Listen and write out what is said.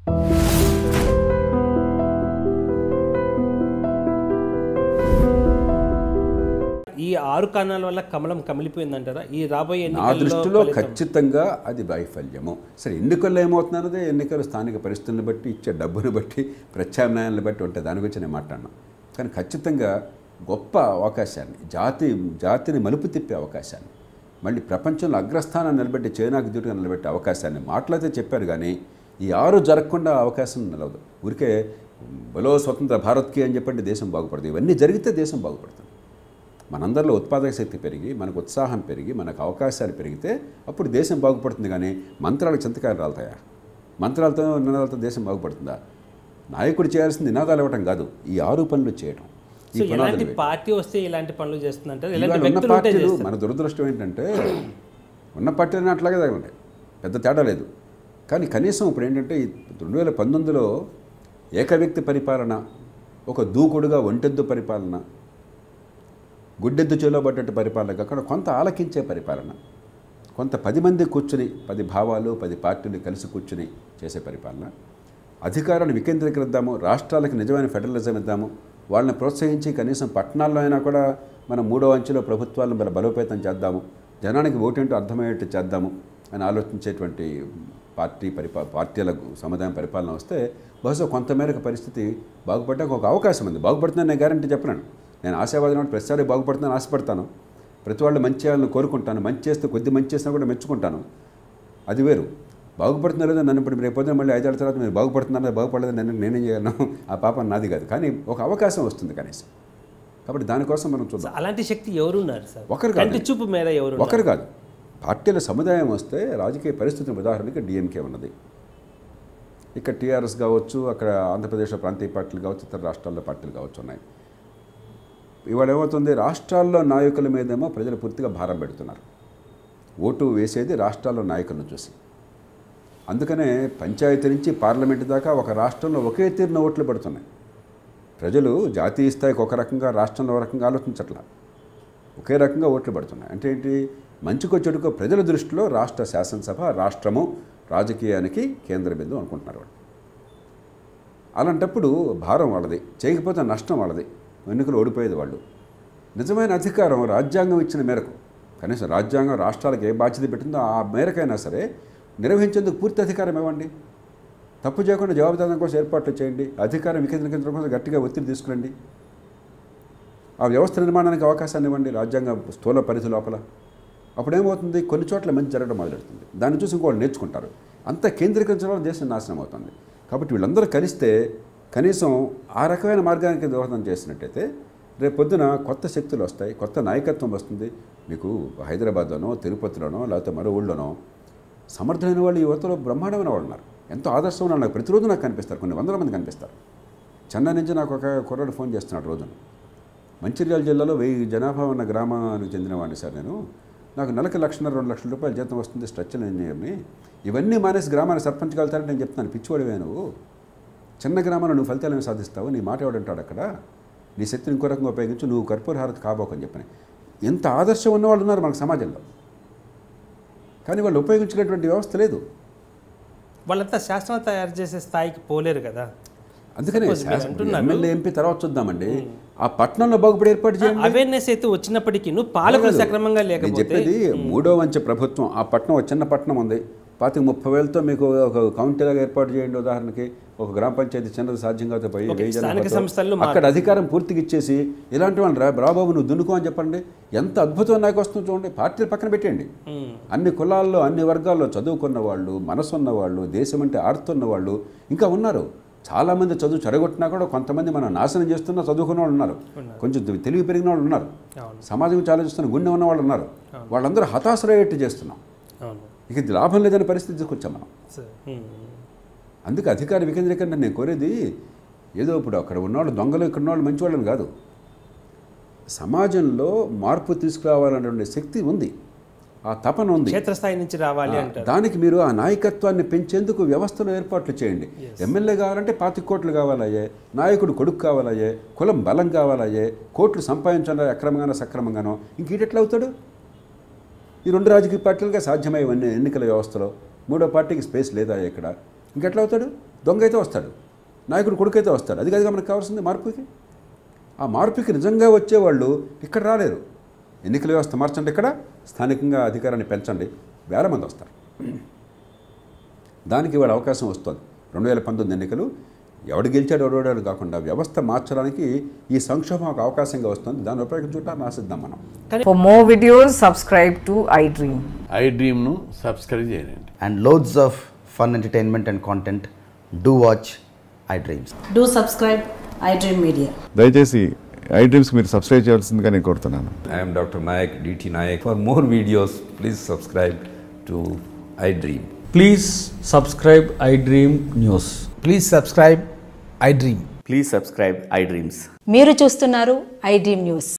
ఈ 6 కారణాల వల్ల కమలం కమిలిపోయిందంటారా? ఈ రాబోయే నా దృష్టిలో ఖచ్చితంగా అది వైఫల్యము. సరే, ఎన్నికల్లో ఏమవుతున్నది, ఎన్నికలు స్థానిక పరిస్థితులను బట్టి, ఇచ్చే డబ్బును బట్టి, ప్రత్యామ్నాయాలను బట్టి ఉంటాయి. దాని గురించి నేను మాట్లాడినా. కానీ ఖచ్చితంగా గొప్ప అవకాశాన్ని, జాతిని మలుపు తిప్పే అవకాశాన్ని, మళ్ళీ ప్రపంచంలో అగ్రస్థానాన్ని నిలబెట్టి, చైనాకు దిటుగా నిలబెట్టే అవకాశాన్ని మాటలైతే చెప్పారు. కానీ ఈ 6 జరగకుండా అవకాశం నిలవదు. ఊరికే బలో స్వతంత్ర భారత్కి అని చెప్పండి దేశం బాగుపడుతుంది. ఇవన్నీ జరిగితే దేశం బాగుపడుతుంది. మనందరిలో ఉత్పాదక శక్తి పెరిగి, మనకు ఉత్సాహం పెరిగి, మనకు అవకాశాలు పెరిగితే అప్పుడు దేశం బాగుపడుతుంది. కానీ మంత్రాలకు చింతకాయలు రాలుతాయా? మంత్రాలతో నినాదాలతో దేశం బాగుపడుతుందా? నాయకుడు చేయాల్సింది నినాదాలు ఇవ్వటం కాదు, ఈ 6 పనులు చేయటం. ఇలాంటి పార్టీ వస్తే ఇలాంటి పనులు చేస్తుందంటే ఉన్న పార్టీలు, మన దురదృష్టం ఏంటంటే ఉన్న పార్టీలు అట్లాగే తగలండి, పెద్ద తేడా లేదు. కానీ కనీసం ఇప్పుడు ఏంటంటే 2019లో ఏకవ్యక్తి పరిపాలన, ఒక దూకుడుగా ఒంటెద్దు పరిపాలన, గుడ్డెద్దు చేలో పడ్డట్టు పరిపాలన కాకుండా కొంత ఆలకించే పరిపాలన, కొంత 10 మంది కూర్చుని, 10 భావాలు 10 పార్టీలు కలిసి కూర్చుని చేసే పరిపాలన, అధికారాన్ని వికేంద్రీకరిద్దాము, రాష్ట్రాలకు నిజమైన ఫెడరలిజం ఇద్దాము, వాళ్ళని ప్రోత్సహించి కనీసం పట్టణాల్లో అయినా కూడా మనం 3వ అంచెలో ప్రభుత్వాలను బలోపేతం చేద్దాము, జనానికి ఓటేంటో అర్థమయ్యేట్టు చేద్దాము అని ఆలోచించేటువంటి పార్టీలకు సముదాయం పరిపాలన వస్తే బహుశా కొంతమేరకు పరిస్థితి బాగుపడ్డానికి ఒక అవకాశం ఉంది. బాగుపడుతుందని నేను గ్యారంటీ చెప్పలేను. నేను ఆశావాదం ప్రతిసారి బాగుపడుతుందని ఆశపడతాను. ప్రతి వాళ్ళు మంచి చేయాలని కోరుకుంటాను. మంచి చేస్తే కొద్ది మంచి చేసినా కూడా మెచ్చుకుంటాను. అది వేరు. బాగుపడుతున్నా లేదా నన్ను ఇప్పుడు రేపు పొద్దున మళ్ళీ 5 ఏళ్ల తర్వాత మీరు బాగుపడుతున్నారా, బాగుపడలేదు నేనేం చేయను, ఆ పాపం నాది కాదు. కానీ ఒక అవకాశం వస్తుంది కనీసం. కాబట్టి దానికోసం మనం చూద్దాం. అలాంటి శక్తి ఎవరున్నారు సార్? ఒకరు కాదు, చూపు మీద ఎవరు? ఒకరు కాదు. పార్టీల సముదాయం వస్తే రాజకీయ పరిస్థితిని ఉదాహరణకి డిఎంకే ఉన్నది, ఇక్కడ టీఆర్ఎస్ కావచ్చు, అక్కడ ఆంధ్రప్రదేశ్లో ప్రాంతీయ పార్టీలు కావచ్చు, ఇతర రాష్ట్రాల్లో పార్టీలు కావచ్చు ఉన్నాయి. ఇవాళ ఏమవుతుంది, రాష్ట్రాల్లో నాయకుల మీదేమో ప్రజలు పూర్తిగా భారం పెడుతున్నారు. ఓటు వేసేది రాష్ట్రాల్లో నాయకులను చూసి. అందుకనే పంచాయతీ నుంచి పార్లమెంటు దాకా ఒక రాష్ట్రంలో ఒకే తీరున ఓట్లు పడుతున్నాయి. ప్రజలు జాతీయ స్థాయికి ఒక రకంగా, రాష్ట్రంలో ఒక రకంగా ఆలోచించట్లా, ఒకే రకంగా ఓట్లు పడుతున్నాయి. అంటే ఏంటి, మంచికో చెడుకో ప్రజల దృష్టిలో రాష్ట్ర శాసనసభ, రాష్ట్రము రాజకీయానికి కేంద్ర బిందువు అనుకుంటున్నారు వాళ్ళు. అలాంటప్పుడు భారం వాళ్ళది, చేయకపోతే నష్టం వాళ్ళది, ఎన్నికలు ఓడిపోయేది వాళ్ళు. నిజమైన అధికారం రాజ్యాంగం ఇచ్చిన మేరకు, కనీసం రాజ్యాంగం రాష్ట్రాలకు ఏ బాధ్యత పెట్టిందో ఆ మేరకైనా సరే నిర్వహించేందుకు పూర్తి అధికారం ఇవ్వండి. తప్పు చేయకుండా జవాబుదారం కోసం ఏర్పాట్లు చేయండి. అధికారం వికేంద్రీకరించడం కోసం గట్టిగా ఒత్తిడి తీసుకురండి. ఆ వ్యవస్థ నిర్మాణానికి అవకాశాన్ని ఇవ్వండి రాజ్యాంగ స్థూల పరిధి లోపల. అప్పుడేమవుతుంది, కొన్ని చోట్ల మంచి జరగడం మొదలెడుతుంది. దాన్ని చూసి ఇంకోళ్ళు నేర్చుకుంటారు. అంత కేంద్రీకరించడం వల్ల దేశం నాశనం అవుతుంది. కాబట్టి వీళ్ళందరూ కలిస్తే కనీసం ఆ రకమైన మార్గానికి దోహదం చేసినట్టయితే రేపు పొద్దున కొత్త శక్తులు వస్తాయి, కొత్త నాయకత్వం వస్తుంది. మీకు హైదరాబాద్లోనో, తిరుపతిలోనో, లేకపోతే మరో ఊళ్ళోనో సమర్థమైన వాళ్ళు, యువతలో బ్రహ్మాండమైన వాళ్ళు ఉన్నారు. ఎంతో ఆదర్శమైన వాళ్ళు నాకు ప్రతిరోజు నాకు కనిపిస్తారు, కొన్ని వందల మంది కనిపిస్తారు. చెన్నై నుంచి నాకు ఒక కుర్రాడు ఫోన్ చేస్తున్నాడు రోజున. మంచిర్యాల జిల్లాలో 1000 జనాభా ఉన్న గ్రామానికి చెందినవాడిని సార్ నేను. నాకు నెలకి 1,00,000-2 లక్షల రూపాయలు జీతం వస్తుంది, స్ట్రక్చరల్ ఇంజనీర్ని. ఇవన్నీ మానేసి గ్రామాన్ని సర్పంచ్కి వెళ్తారంటే నేను చెప్తాను, పిచ్చివాడివే నువ్వు. చిన్న గ్రామంలో నువ్వు ఫలితాలను సాధిస్తావు, నీ మాట ఎవడంటాడు అక్కడ, నీ శక్తిని ఇంకో రకంగా ఉపయోగించు, నువ్వు కర్పూర హారతి కాబోకని చెప్పని. ఎంత ఆదర్శం ఉన్నవాళ్ళు ఉన్నారు మనకు సమాజంలో. కానీ వాళ్ళు ఉపయోగించుకునేటువంటి వ్యవస్థ లేదు. వాళ్ళంతా శాస్త్రం తయారు చేసే స్థాయికి పోలేరు కదా. అందుకనే ఎమ్మెల్యే ఎంపీ తర్వాత చూద్దామండి. ఆ పట్టణంలో బాగుపడి ఏర్పాటు చేయండి. అవేర్నెస్ అయితే వచ్చినప్పటికీ పాలకులు సక్రమంగా లేకపోతే. చెప్పేది 3వ అంచె ప్రభుత్వం. ఆ పట్టణం ఒక చిన్న పట్టణం ఉంది, 25-30 వేలతో మీకు ఒక కౌంటీలాగా ఏర్పాటు చేయండి. ఉదాహరణకి ఒక గ్రామ పంచాయతీ చిన్నది సాధ్యం కాకపోతే 1000 సంస్థలు అక్కడ అధికారం పూర్తిగా ఇచ్చేసి ఇలాంటి వాళ్ళు రాబాబు నువ్వు దున్నుకో అని చెప్పండి. ఎంత అద్భుతం నాకు వస్తుంది చూడండి. పార్టీలు పక్కన పెట్టండి. అన్ని కులాల్లో, అన్ని వర్గాల్లో చదువుకున్న వాళ్ళు, మనసున్న వాళ్ళు, దేశం అంటే ఆడుతున్న వాళ్ళు ఇంకా ఉన్నారు. చాలామంది చదువు చెడగొట్టినా కూడా కొంతమంది మనం నాశనం చేస్తున్నా చదువుకున్న వాళ్ళు ఉన్నారు, కొంచెం తెలివి పెరిగిన వాళ్ళు ఉన్నారు, సమాజం గురించి ఆలోచిస్తున్న గుండె ఉన్న వాళ్ళు ఉన్నారు. వాళ్ళందరూ హతాశరయ్యేట్టు చేస్తున్నాం. ఇక ఇది లాభం లేదనే పరిస్థితి తీసుకొచ్చాం మనం. అందుకే అధికార వికేంద్రీకరణ నేను కోరేది ఏదో ఇప్పుడు అక్కడ ఉన్నవాళ్ళు దొంగలు, ఇక్కడ ఉన్నవాళ్ళు మంచివాళ్ళని కాదు. సమాజంలో మార్పు తీసుకురావాలనే శక్తి ఉంది, ఆ తపన ఉంది, క్షేత్రస్థాయి నుంచి రావాలి అంటే దానికి మీరు ఆ నాయకత్వాన్ని పెంచేందుకు వ్యవస్థలో ఏర్పాట్లు చేయండి. ఎమ్మెల్యే కావాలంటే 25 కోట్లు కావాలయ్యే, నాయకుడు కొడుకు కావాలయ్యే, కులం బలం కావాలయ్యే, కోట్లు సంపాదించాలి అక్రమంగానో సక్రమంగానో. ఇంకెట్లా అవుతాడు? ఈ 2 రాజకీయ పార్టీలుగా సాధ్యమయ్యేవన్నీ ఎన్నికల వ్యవస్థలో 3వ పార్టీకి స్పేస్ లేదా ఇక్కడ, ఇంకెట్లా అవుతాడు? దొంగ అయితే వస్తాడు, నాయకుడు కొడుకైతే వస్తాడు. అది కాదుగా మనకు కావాల్సింది మార్పుకి. ఆ మార్పుకి నిజంగా వచ్చేవాళ్ళు ఇక్కడ రాలేరు. ఎన్నికల వ్యవస్థ మార్చండి, ఇక్కడ స్థానికంగా అధికారాన్ని పెంచండి, వేల మంది వస్తారు. దానికి ఇవాళ అవకాశం వస్తుంది. 2019 ఎన్నికలు ఎవడు గెలిచాడు ఎవడోడాడు కాకుండా వ్యవస్థ మార్చడానికి ఈ సంక్షోభం ఒక అవకాశంగా వస్తుంది. దాన్ని ఉపయోగించుకుంటాను ఆశిద్దాం మనం. For more videos, subscribe to iDream. iDreamను సబ్స్క్రైబ్ చేయండి. And loads of fun entertainment and content. Do watch iDreams. Do subscribe iDream Media. దయచేసి iDreams మీరు సబ్స్క్రైబ్ చేయాల్సిందిగా నేను కోరుతున్నాను. I am Dr. Nayak, DT Nayak. For more videos, please subscribe to iDream. Please subscribe iDream News. Please subscribe iDream. Please subscribe iDreams. మీరు చూస్తున్నారు iDream News.